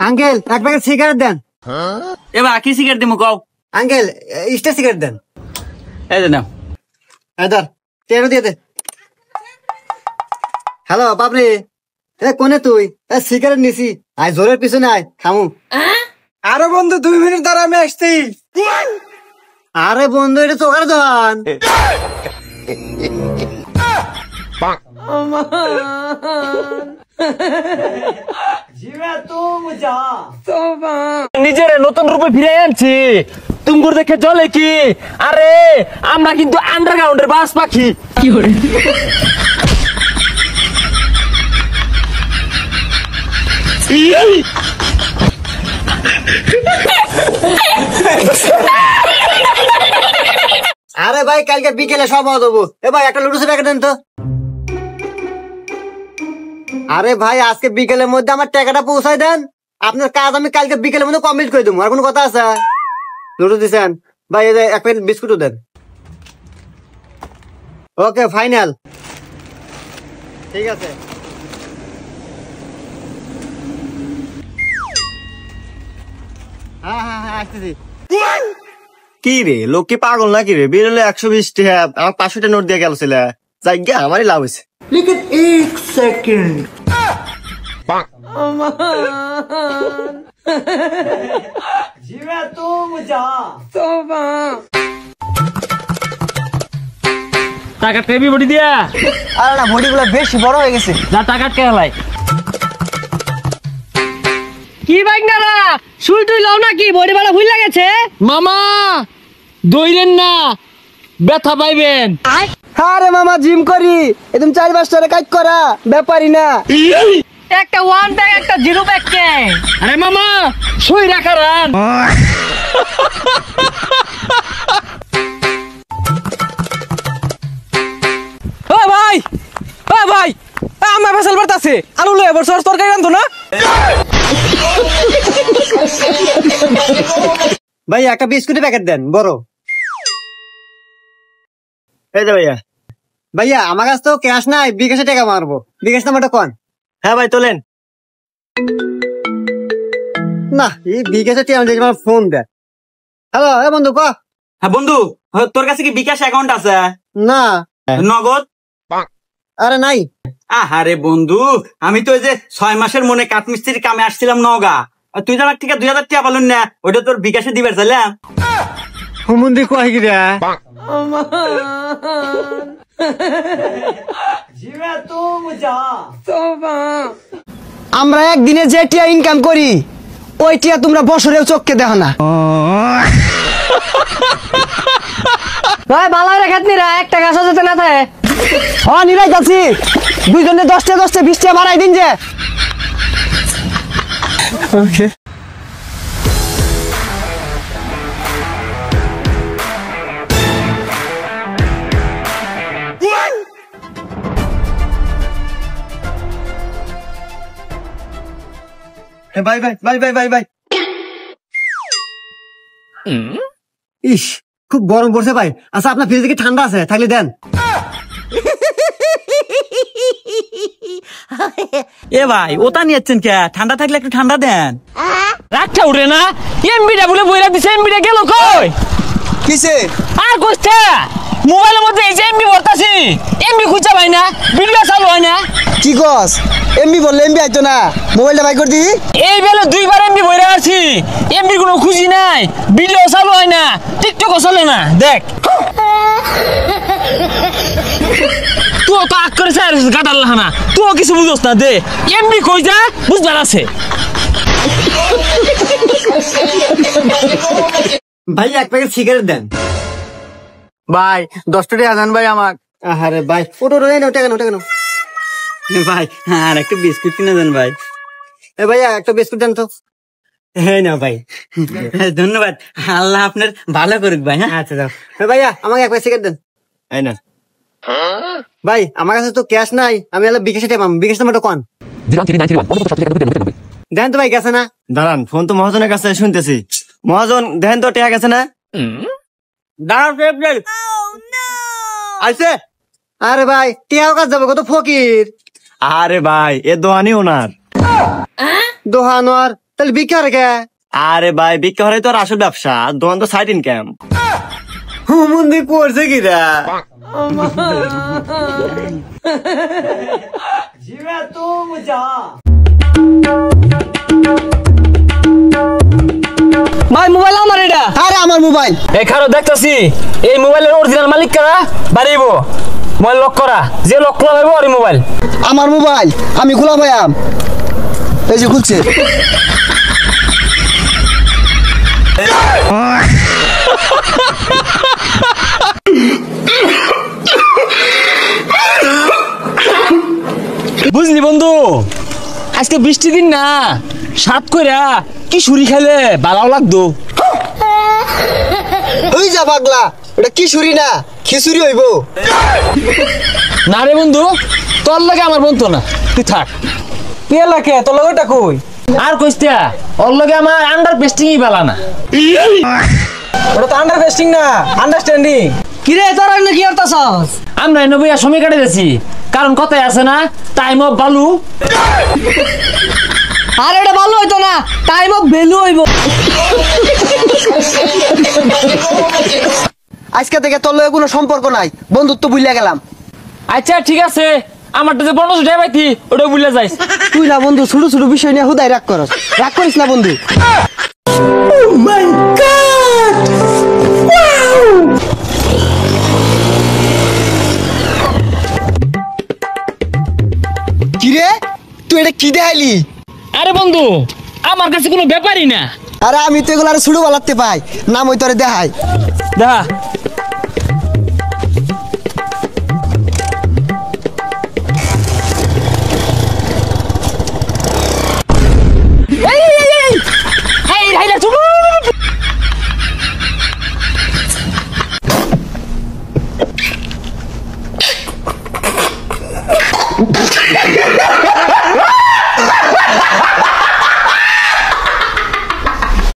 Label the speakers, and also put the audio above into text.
Speaker 1: Uncle এক packet cigarette দেন।
Speaker 2: এবার কি সিগারেট দিমু কও?
Speaker 1: আঙ্কেল স্টার সিগারেট দেন।
Speaker 2: এই যে নাও।
Speaker 1: ধর তেরো দিয়ে দে। হ্যালো বাবরে, কোনে তুই? সিগারেট নিছি, আয় জোরের পিছনে আয় খামু।
Speaker 3: আরে বন্ধু 2 মিনিট দাঁড়া, আমি আসছি।
Speaker 1: আরে বন্ধু এটা চোখের দোকান।
Speaker 2: নিজের নতুন রূপে ফিরে আনছি, তুমগুর দেখে চলে কি? আরে আমরা কিন্তু আন্ডারগ্রাউন্ডের বাস পাখি। কি করে
Speaker 1: আরে ভাই কালকে বিকেলে সব দেবো। ভাই একটা লুডুসের প্যাকেট দেন তো। আরে ভাই আজকে বিকেলের মধ্যে আমার টাকাটা পৌঁছায় দেন, আপনার কাজ আমি কালকে বিকেলের মধ্যে কমপ্লিট করে দেবো। আর কোনো কথা আছে? লুডু দিচ্ছেন ভাই, এক প্যাকেট বিস্কুটও দেন। ওকে ফাইনাল, ঠিক আছে। হ্যাঁ হ্যাঁ হ্যাঁ আসতেছি।
Speaker 4: কি রে লোক কি পাগল নাকি রে? বেরোলে 120 টাকা, আমার 500 টাকা নোট দিয়ে গেল ছিল। যাই গিয়া আমারই লাভ হয়েছে।
Speaker 1: लेकिन एक सेकंड
Speaker 2: টাকা টেবি বডি দিয়া।
Speaker 1: আরে না বডি গুলো বেশি বড় হয়ে গেছে।
Speaker 2: যা টাকা কে হলাই
Speaker 5: কি বাইক না শুই তুই লাও নাকি বডি বাড়া ভুল লাগেছে?
Speaker 2: মামা দইরেন না, ব্যথা পাইবেন।
Speaker 3: আরে মামা জিম করি, একদম 4-5 টাকা কাজ করা ব্যাপারই না।
Speaker 5: একটা ওয়ান ব্যাগ একটা জিরো ব্যাগ কে?
Speaker 2: আরে মামা শুই রাখারান।
Speaker 3: ও ভাই, ও ভাই, আমার ফসল বাড়তাছে, আলু লয়ে বছর তরকারি রান্ধো না।
Speaker 1: ভাই একটা বিস্কুটের প্যাকেট দেন বড়।
Speaker 4: এই যে ভাইয়া।
Speaker 1: ভাইয়া আমার কাছে তো ক্যাশ নাই, বিকাশে টাকা মারবো। বিকাশ নাম্বারটা কোন?
Speaker 4: হ্যাঁ ভাই তোলেন।
Speaker 1: না এই বিকাশে টাকা আমার ফোন দেয়। হ্যালো বন্ধু ক।
Speaker 2: হ্যাঁ বন্ধু, তোর কাছে কি বিকাশ অ্যাকাউন্ট আছে?
Speaker 1: না।
Speaker 2: নগদ?
Speaker 1: আরে নাই।
Speaker 2: আরে বন্ধু, আমি তো ওই যে 6 মাসের মনে কাঠমিস্ত্রির কামে আসছিলাম নওগাঁ। তুই তো আমার থেকে 2000 টাকা পালুন না, ওইটা তোর বিকাশে দিবার চাইলাম।
Speaker 1: হুমুন্দি কয় কি রে?
Speaker 3: আমরা একদিনে যে টিয়া ইনকাম করি, ওই টিয়া তোমরা বছরেও চোখকে দেখো না।
Speaker 5: ভাই ভালো রেখাত নিরা একটা গাছ যেতে না থাকে।
Speaker 3: হ্যাঁ নিরাই যাচ্ছি, দুইজনে 10টা 20 টা বাড়াই দিন যে। ওকে
Speaker 4: ভাই ভাই ভাই ভাই ভাই ভাই।
Speaker 1: ইস খুব গরম পড়ছে ভাই। আচ্ছা আপনার ফ্রিজে কি ঠান্ডা আছে? থাকলে দেন।
Speaker 2: এ ভাই ওটা নিয়েছেন কে? ঠান্ডা থাকলে একটু ঠান্ডা দেন।
Speaker 5: রাতটা উঠে না, এমবিটা বলে বইরা দিছে, এমবিটা গেল কই?
Speaker 3: কিসে?
Speaker 5: আর কইছে মোবাইলের মধ্যে এই যে এমবি ভরতাছি, এমবি খুঁজা পাই না, ভিডিও চালু হয় না।
Speaker 3: কি কস? এমবি বললে এমবি আইতো না, মোবাইলটা বাই করে দি।
Speaker 5: এই বেলে 2বার এমবি ভরে আছি, এমবির কোনো খুঁজি নাই, ভিডিও চালু হয় না, টিকটকও চলে না। দেখ তুই তো আগ করে চাই গাটার লাহানা, তুইও কিছু বুঝোস না। দে এমবি কই যা বুঝবার আছে।
Speaker 1: ভাই এক প্যাকেট সিগারেট দেন।
Speaker 4: ভাই 10 টাকা দেন ভাই আমার।
Speaker 1: আরে ভাই ওটা টাকা নাও টাকা নাও।
Speaker 2: ভাই আর একটু বিস্কুট কিনে দেন ভাই।
Speaker 1: ভাইয়া একটা বিস্কুট দেন তো।
Speaker 2: হ্যাঁ না ভাই, ধন্যবাদ, আল্লাহ আপনার ভালো করুক ভাই। হ্যাঁ
Speaker 1: আচ্ছা দাও। ভাইয়া আমাকে এক প্যাকেট সিগারেট দেন।
Speaker 4: এই না
Speaker 1: ভাই আমার কাছে তো ক্যাশ নাই, আমি হলো বিকাশে টাকা পাবো। বিকাশ নাম্বারটা কোন? দেন তো ভাই, গেছে না?
Speaker 4: দাঁড়ান, ফোন তো মহাজনের কাছে শুনতেছি। মহাজন দেখেন তো টাকা গেছে না?
Speaker 2: দাঁড়াও
Speaker 1: আইছে। আরে ভাই টিয়াও কাজ যাবো কত ফকির।
Speaker 4: আরে ভাই এ দোয়ানি ওনার।
Speaker 1: দোহানোয়ার তাহলে বিক্রি হারে কে?
Speaker 4: আরে ভাই বিক্রি হরে তো আর আসল ব্যবসা, দোকান তো সাইড ইনকাম।
Speaker 1: হুমুন্দি করছে কিরা?
Speaker 3: ভাই মোবাইল আমার এটা। আরে আমার মোবাইল।
Speaker 5: এই খারো দেখতাছি এই মোবাইলের অরিজিনাল মালিক কারা বাড়িব মোবাইল লক করা, যে লক লাগাইবো আর মোবাইল
Speaker 3: আমার মোবাইল আমি খোলা ভাইয়াম, এই যে খুলছে।
Speaker 5: বুঝলি বন্ধু, আজকে বৃষ্টি দিন না, সাত কইরা কি সুরি খাইলে ভালো লাগতো।
Speaker 3: ওই যা পাগলা, এটা কি ছুরি না খিচুড়ি হইব।
Speaker 5: না রে বন্ধু, তোর লাগে আমার বন্ধু না, তুই থাক।
Speaker 3: কি লাগে তোর লগটা কই?
Speaker 5: আর কইস্তা ওর লগে আমার আন্ডার পেস্টিংই বালা না।
Speaker 3: ওটা তো আন্ডারস্ট্যান্ডিং না, আন্ডারস্ট্যান্ডিং। কি রে তোরা না কি করতাছস?
Speaker 5: আমরা এনে বইয়া সময় কাটে যাচ্ছি, কারণ কথায় আছে না, টাইম অফ ভ্যালু।
Speaker 3: আর এটা ভালো হইতো না, টাইম অফ ভ্যালু হইব। আজকে থেকে তোর লগে কোনো সম্পর্ক নাই, বন্ধুত্ব ভুলিয়া গেলাম।
Speaker 5: আচ্ছা ঠিক আছে, আমারটা যে 1500 টাকা পাইতি ওটা ভুলে যাইস।
Speaker 3: তুই না বন্ধু ছোট ছোট বিষয় নিয়ে হুদাই রাগ করস, রাগ করিস না বন্ধু। কিরে তুই এটা কি দেখাইলি?
Speaker 5: আরে বন্ধু, আমার কাছে কোনো ব্যাপারই না।
Speaker 3: আরে আমি তো এগুলো আর ছোট বেলাতে পাই, নাম ওই তোরে দেখাই।
Speaker 5: দেখা